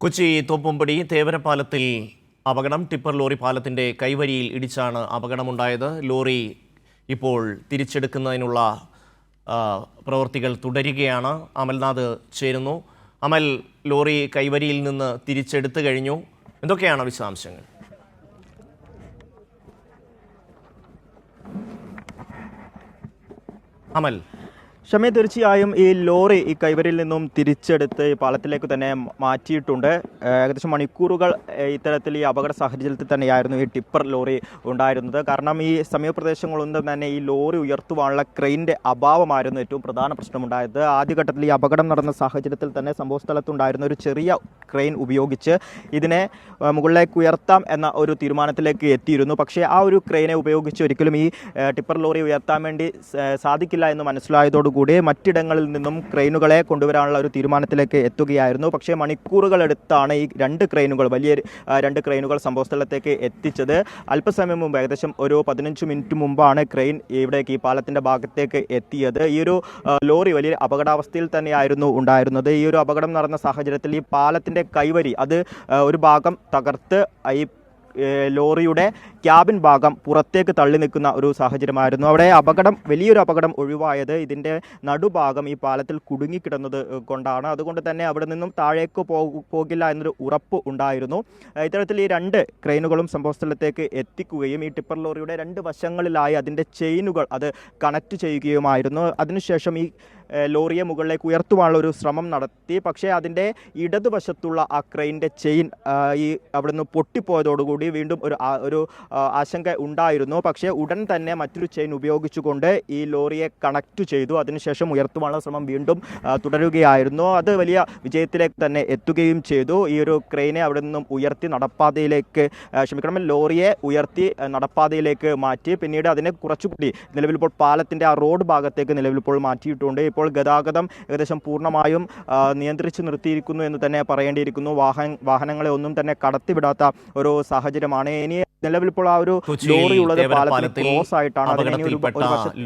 കൊച്ചി തോപ്പുംപടി തേവരപ്പാലത്തിൽ അപകടം. Tipper lorry പാലത്തിന്റെ കൈവരിയിൽ ഇടിച്ചാണ് അപകടമുണ്ടായത്. ലോറി ഇപ്പോൾ തിരിച്ചെടുക്കുന്നതിനുള്ള പ്രവൃത്തികൾ തുടരുകയാണ്. അമൽനാഥ് ചേരുന്നു. അമൽ, ലോറി കൈവരിയിൽ നിന്ന് തിരിച്ചെടുത്തു കഴിഞ്ഞു. എന്തൊക്കെയാണ് വിശദാംശങ്ങൾ? അമൽ, ഷമി, തീർച്ചയായും ഈ ലോറി ഈ കൈവരിയിൽ നിന്നും തിരിച്ചെടുത്ത് ഈ പാലത്തിലേക്ക് തന്നെ മാറ്റിയിട്ടുണ്ട്. ഏകദേശം മണിക്കൂറുകൾ ഇത്തരത്തിൽ ഈ അപകട സാഹചര്യത്തിൽ തന്നെയായിരുന്നു ഈ ടിപ്പർ ലോറി ഉണ്ടായിരുന്നത്. കാരണം ഈ സമീപപ്രദേശങ്ങളൊന്നും തന്നെ ഈ ലോറി ഉയർത്തുവാനുള്ള ക്രെയിനിൻ്റെ അഭാവമായിരുന്നു ഏറ്റവും പ്രധാന പ്രശ്നമുണ്ടായത്. ആദ്യഘട്ടത്തിൽ ഈ അപകടം നടന്ന സാഹചര്യത്തിൽ തന്നെ സംഭവസ്ഥലത്തുണ്ടായിരുന്ന ഒരു ചെറിയ ക്രെയിൻ ഉപയോഗിച്ച് ഇതിനെ മുകളിലേക്ക് ഉയർത്താം എന്ന ഒരു തീരുമാനത്തിലേക്ക് എത്തിയിരുന്നു. പക്ഷേ ആ ഒരു ക്രെയിനെ ഉപയോഗിച്ച് ഒരിക്കലും ഈ ടിപ്പർ ലോറി ഉയർത്താൻ വേണ്ടി സാധിക്കില്ല എന്ന് മനസ്സിലായതോടുകൂടി മറ്റിടങ്ങളിൽ നിന്നും ക്രെയിനുകളെ കൊണ്ടുവരാനുള്ള ഒരു തീരുമാനത്തിലേക്ക് എത്തുകയായിരുന്നു. പക്ഷേ മണിക്കൂറുകളെടുത്താണ് ഈ വലിയ രണ്ട് ക്രെയിനുകൾ സംഭവസ്ഥലത്തേക്ക് എത്തിച്ചത്. അല്പസമയം മുമ്പ്, ഏകദേശം ഒരു 15 മിനിറ്റ് മുമ്പാണ് ക്രെയിൻ ഇവിടേക്ക് ഈ പാലത്തിൻ്റെ ഭാഗത്തേക്ക് എത്തിയത്. ഈ ഒരു ലോറി വലിയ അപകടാവസ്ഥയിൽ തന്നെയായിരുന്നു ഉണ്ടായിരുന്നത്. ഈ ഒരു അപകടം നടന്ന സാഹചര്യത്തിൽ ഈ പാലത്തിൻ്റെ കൈവരി അത് ഒരു ഭാഗം തകർത്ത് ഈ ലോറിയുടെ ക്യാബിൻ ഭാഗം പുറത്തേക്ക് തള്ളി നിൽക്കുന്ന ഒരു സാഹചര്യമായിരുന്നു. അവിടെ വലിയൊരു അപകടം ഒഴിവായത് ഇതിൻ്റെ നടുഭാഗം ഈ പാലത്തിൽ കുടുങ്ങിക്കിടന്നത് കൊണ്ടാണ്. അതുകൊണ്ട് തന്നെ അവിടെ നിന്നും താഴേക്ക് പോകില്ല എന്നൊരു ഉറപ്പ് ഉണ്ടായിരുന്നു. ഇത്തരത്തിൽ ഈ രണ്ട് ക്രെയിനുകളും സംഭവസ്ഥലത്തേക്ക് എത്തിക്കുകയും ഈ ടിപ്പർ ലോറിയുടെ രണ്ട് വശങ്ങളിലായി അതിൻ്റെ ചെയിനുകൾ അത് കണക്ട് ചെയ്യുകയുമായിരുന്നു. അതിനുശേഷം ഈ ലോറിയെ മുകളിലേക്ക് ഉയർത്തുവാനുള്ള ഒരു ശ്രമം നടത്തി. പക്ഷേ അതിൻ്റെ ഇടതുവശത്തുള്ള ആ ക്രെയിനിൻ്റെ ചെയിൻ അവിടെ നിന്ന് പൊട്ടിപ്പോയതോടുകൂടി വീണ്ടും ഒരു ആശങ്ക ഉണ്ടായിരുന്നു. പക്ഷേ ഉടൻ തന്നെ മറ്റൊരു ചെയിൻ ഉപയോഗിച്ചുകൊണ്ട് ഈ ലോറിയെ കണക്ട് ചെയ്തു. അതിനുശേഷം ഉയർത്തുവാനുള്ള ശ്രമം വീണ്ടും തുടരുകയായിരുന്നു. അത് വലിയ വിജയത്തിലേക്ക് തന്നെ എത്തുകയും ചെയ്തു. ഈ ഒരു ക്രെയിനെ അവിടെ നിന്നും ഉയർത്തി ലോറിയെ ഉയർത്തി നടപ്പാതയിലേക്ക് മാറ്റി. പിന്നീട് അതിനെ കുറച്ചുകൂടി നിലവിലിപ്പോൾ പാലത്തിൻ്റെ ആ റോഡ് ഭാഗത്തേക്ക് നിലവിലിപ്പോൾ മാറ്റിയിട്ടുണ്ട്. ഇപ്പോൾ ഗതാഗതം ഏകദേശം പൂർണ്ണമായും നിയന്ത്രിച്ച് നിർത്തിയിരിക്കുന്നു എന്ന് തന്നെ പറയേണ്ടിയിരിക്കുന്നു. വാഹനങ്ങളെ ഒന്നും തന്നെ കടത്തിവിടാത്ത ഒരു സാഹചര്യമാണ്. ഇനി നിലവിലിപ്പോൾ ആ ഒരു ലോറി ഉള്ളത് പാലത്തിൽ ക്രോസ് ആയിട്ടാണ്.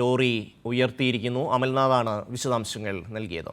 ലോറി ഉയർത്തിയിരിക്കുന്നു. അമൽനാഥാണ് വിശദാംശങ്ങൾ നൽകിയത്.